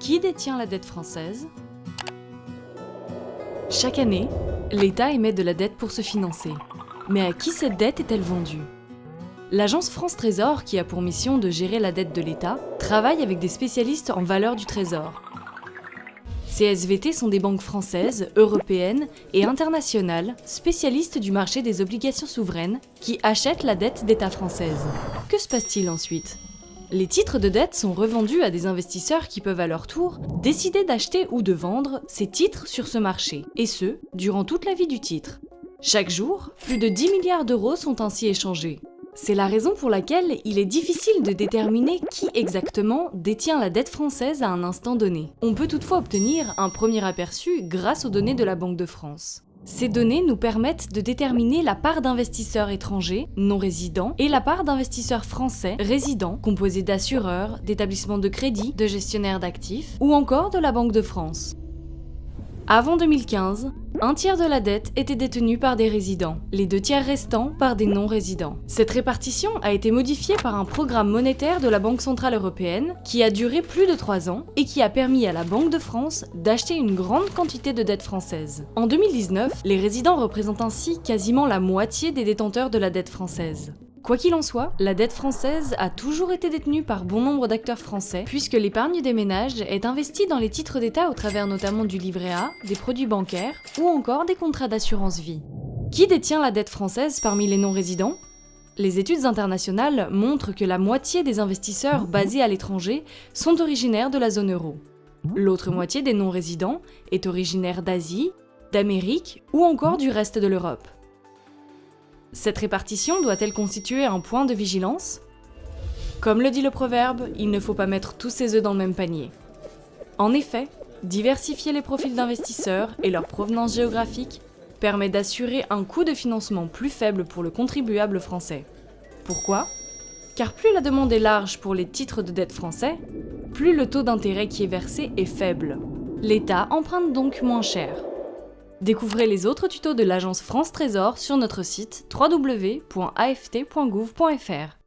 Qui détient la dette française? Chaque année, l'État émet de la dette pour se financer. Mais à qui cette dette est-elle vendue? L'agence France Trésor, qui a pour mission de gérer la dette de l'État, travaille avec des spécialistes en valeur du trésor. Ces SVT sont des banques françaises, européennes et internationales, spécialistes du marché des obligations souveraines, qui achètent la dette d'État française. Que se passe-t-il ensuite? Les titres de dette sont revendus à des investisseurs qui peuvent à leur tour décider d'acheter ou de vendre ces titres sur ce marché, et ce, durant toute la vie du titre. Chaque jour, plus de 10 milliards d'euros sont ainsi échangés. C'est la raison pour laquelle il est difficile de déterminer qui exactement détient la dette française à un instant donné. On peut toutefois obtenir un premier aperçu grâce aux données de la Banque de France. Ces données nous permettent de déterminer la part d'investisseurs étrangers, non résidents, et la part d'investisseurs français, résidents, composés d'assureurs, d'établissements de crédit, de gestionnaires d'actifs, ou encore de la Banque de France. Avant 2015, un tiers de la dette était détenue par des résidents, les 2 tiers restants par des non-résidents. Cette répartition a été modifiée par un programme monétaire de la Banque Centrale Européenne qui a duré plus de 3 ans et qui a permis à la Banque de France d'acheter une grande quantité de dettes françaises. En 2019, les résidents représentent ainsi quasiment la moitié des détenteurs de la dette française. Quoi qu'il en soit, la dette française a toujours été détenue par bon nombre d'acteurs français, puisque l'épargne des ménages est investie dans les titres d'État au travers notamment du livret A, des produits bancaires ou encore des contrats d'assurance vie. Qui détient la dette française parmi les non-résidents? Les études internationales montrent que la moitié des investisseurs basés à l'étranger sont originaires de la zone euro. L'autre moitié des non-résidents est originaire d'Asie, d'Amérique ou encore du reste de l'Europe. Cette répartition doit-elle constituer un point de vigilance? Comme le dit le proverbe, il ne faut pas mettre tous ses œufs dans le même panier. En effet, diversifier les profils d'investisseurs et leur provenance géographique permet d'assurer un coût de financement plus faible pour le contribuable français. Pourquoi? Car plus la demande est large pour les titres de dette français, plus le taux d'intérêt qui est versé est faible. L'État emprunte donc moins cher. Découvrez les autres tutos de l'agence France Trésor sur notre site www.aft.gouv.fr.